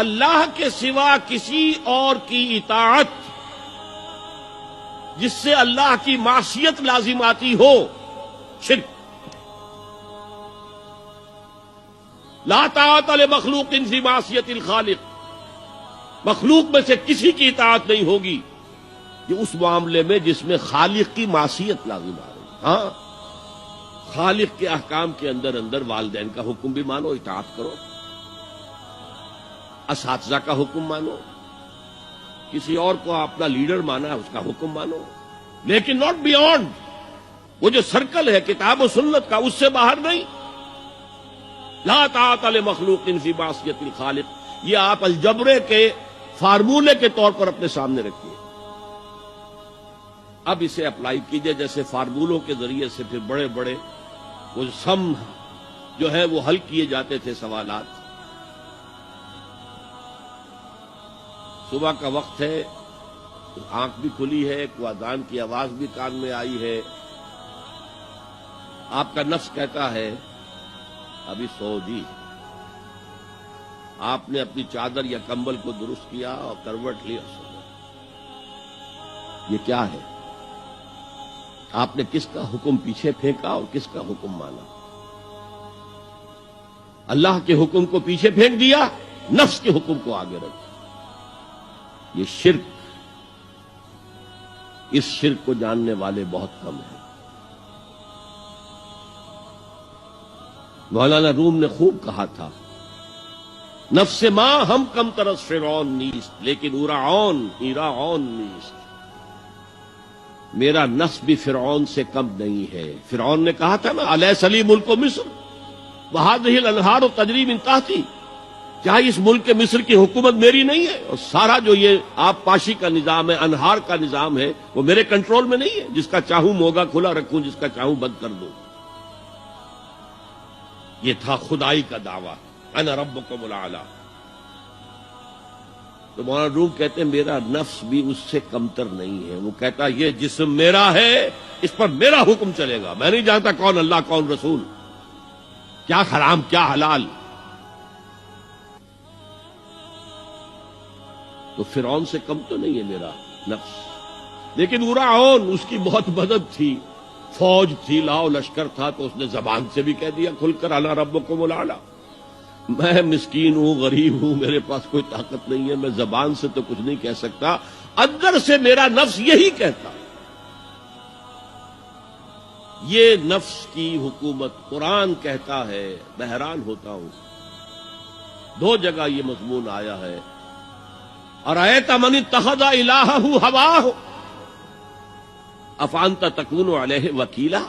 اللہ کے سوا کسی اور کی اطاعت جس سے اللہ کی معصیت لازم آتی ہو، شرک۔ لا طاعت لمخلوق فی معصیت الخالق، مخلوق میں سے کسی کی اطاعت نہیں ہوگی یہ اس معاملے میں جس میں خالق کی معصیت لازم آ رہی ہے۔ ہاں، خالق کے احکام کے اندر اندر والدین کا حکم بھی مانو، اطاعت کرو، اساتذہ کا حکم مانو، کسی اور کو اپنا لیڈر مانا ہے اس کا حکم مانو، لیکن ناٹ بیونڈ وہ جو سرکل ہے کتاب و سنت کا، اس سے باہر نہیں۔ لا طاعت لمخلوق فی معصیت الخالق، یہ آپ الجبرے کے فارمولے کے طور پر اپنے سامنے رکھیے۔ اب اسے اپلائی کیجئے، جیسے فارمولوں کے ذریعے سے پھر بڑے بڑے وہ سم جو ہے وہ حل کیے جاتے تھے سوالات۔ صبح کا وقت ہے، آنکھ بھی کھلی ہے، کوئی اذان کی آواز بھی کان میں آئی ہے، آپ کا نفس کہتا ہے ابھی سو جی۔ آپ نے اپنی چادر یا کمبل کو درست کیا اور کروٹ لیا، سو گئے۔ یہ کیا ہے؟ آپ نے کس کا حکم پیچھے پھینکا اور کس کا حکم مانا؟ اللہ کے حکم کو پیچھے پھینک دیا، نفس کے حکم کو آگے رکھا۔ یہ شرک، اس شرک کو جاننے والے بہت کم ہیں۔ مولانا روم نے خوب کہا تھا، نفس ما ہم کم ترس فرعون نیست لیکن اورعون ایراعون نیست۔ میرا نفس بھی فرعون سے کم نہیں ہے۔ فرعون نے کہا تھا نا الیس لی ملک مصر وہذہ الانہار تجری من تحتی، کیا اس ملک کے مصر کی حکومت میری نہیں ہے؟ اور سارا جو یہ آپ پاشی کا نظام ہے، انہار کا نظام ہے، وہ میرے کنٹرول میں نہیں ہے؟ جس کا چاہوں موگا کھلا رکھوں، جس کا چاہوں بند کر دوں۔ یہ تھا خدائی کا دعویٰ، انا ربکم الاعلی۔ تو مولانا روم کہتے ہیں میرا نفس بھی اس سے کمتر نہیں ہے۔ وہ کہتا یہ جسم میرا ہے، اس پر میرا حکم چلے گا، میں نہیں جانتا کون اللہ کون رسول، کیا حرام کیا حلال۔ تو فرعون سے کم تو نہیں ہے میرا نفس، لیکن اورعون اس کی بہت مدد تھی، فوج تھی، لاؤ لشکر تھا، تو اس نے زبان سے بھی کہہ دیا کھل کر انا ربکم الاعلی۔ میں مسکین ہوں، غریب ہوں، میرے پاس کوئی طاقت نہیں ہے، میں زبان سے تو کچھ نہیں کہہ سکتا، اندر سے میرا نفس یہی کہتا۔ یہ نفس کی حکومت قرآن کہتا ہے، میں حیران ہوتا ہوں۔ دو جگہ یہ مضمون آیا ہے، ارأیت من اتخذ الہہ ہواہ افانت تکون علیہ وکیلا۔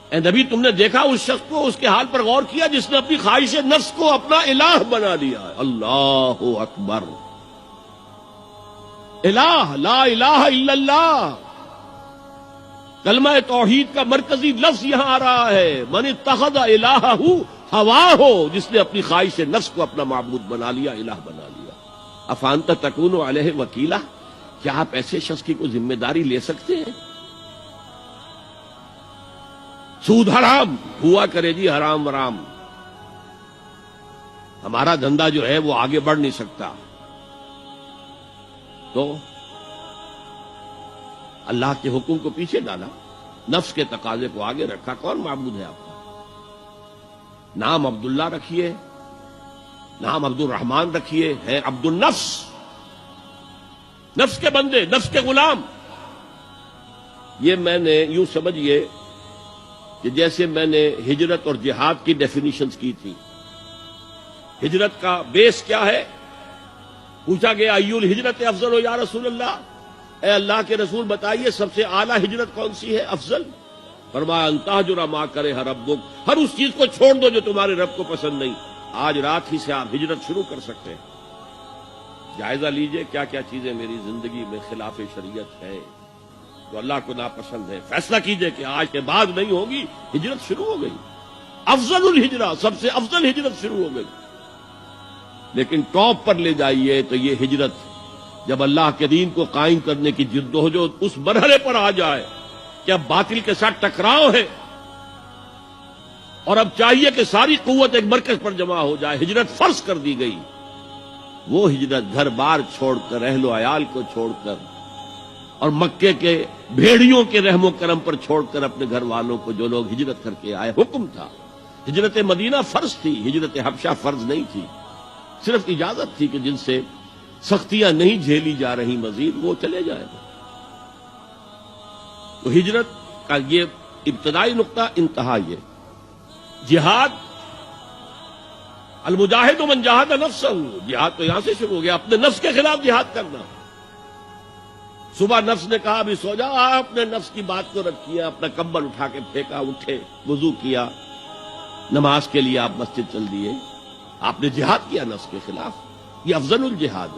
اے نبی تم نے دیکھا اس شخص کو، اس کے حال پر غور کیا جس نے اپنی خواہش نفس کو اپنا الہ بنا لیا ہے۔ اللہ اکبر، الہ، لا الہ الا اللہ، کلمہ توحید کا مرکزی لفظ یہاں آ رہا ہے، من اتخذ الہہ ہواہ، جس نے اپنی خواہش نفس کو اپنا معبود بنا لیا، الہ بنا لیا۔ افانت تکون علیہ وکیلا، کیا آپ ایسے شخص کی کوئی ذمہ داری لے سکتے ہیں؟ سود حرام ہوا کرے جی، حرام ورام، ہمارا دھندا جو ہے وہ آگے بڑھ نہیں سکتا۔ تو اللہ کے حکم کو پیچھے ڈالا، نفس کے تقاضے کو آگے رکھا۔ کون معبود ہے آپ کا؟ نام عبداللہ رکھیے، نام عبد الرحمن رکھیے، ہے عبد النفس، نفس کے بندے، نفس کے غلام۔ یہ میں نے یوں سمجھیے کہ جیسے میں نے ہجرت اور جہاد کی ڈیفینیشنز کی تھی۔ ہجرت کا بیس کیا ہے؟ پوچھا گیا ایو الہجرت افضل ہو یا رسول اللہ، اے اللہ کے رسول بتائیے سب سے اعلیٰ ہجرت کون سی ہے، افضل؟ فرمایا ان تہجر ما کرہ ربک، ہر اس چیز کو چھوڑ دو جو تمہارے رب کو پسند نہیں۔ آج رات ہی سے آپ ہجرت شروع کر سکتے ہیں۔ جائزہ لیجئے کیا کیا چیزیں میری زندگی میں خلاف شریعت ہے، جو اللہ کو ناپسند ہے، فیصلہ کیجئے کہ آج کے بعد نہیں ہوگی۔ ہجرت شروع ہو گئی، افضل الہجرہ، سب سے افضل ہجرت شروع ہو گئی۔ لیکن ٹاپ پر لے جائیے تو یہ ہجرت جب اللہ کے دین کو قائم کرنے کی جدوجہد اس مرحلے پر آ جائے کہ اب باطل کے ساتھ ٹکراؤ ہے اور اب چاہیے کہ ساری قوت ایک مرکز پر جمع ہو جائے، ہجرت فرض کر دی گئی، وہ ہجرت گھر بار چھوڑ کر، اہل و عیال کو چھوڑ کر، اور مکے کے بھیڑیوں کے رحم و کرم پر چھوڑ کر اپنے گھر والوں کو جو لوگ ہجرت کر کے آئے، حکم تھا۔ ہجرت مدینہ فرض تھی، ہجرت حبشہ فرض نہیں تھی، صرف اجازت تھی کہ جن سے سختیاں نہیں جھیلی جا رہی مزید وہ چلے جائیں۔ تو ہجرت کا یہ ابتدائی نقطہ، انتہا یہ جہاد، المجاہد من جاہد نفسہ، جہاد تو یہاں سے شروع ہو گیا، اپنے نفس کے خلاف جہاد کرنا۔ صبح نفس نے کہا ابھی سو جاؤ، آپ نے نفس کی بات کو رد کیا، اپنا کمبل اٹھا کے پھینکا، اٹھے، وضو کیا، نماز کے لیے آپ مسجد چل دیے، آپ نے جہاد کیا نفس کے خلاف۔ یہ افضل الجہاد ہے۔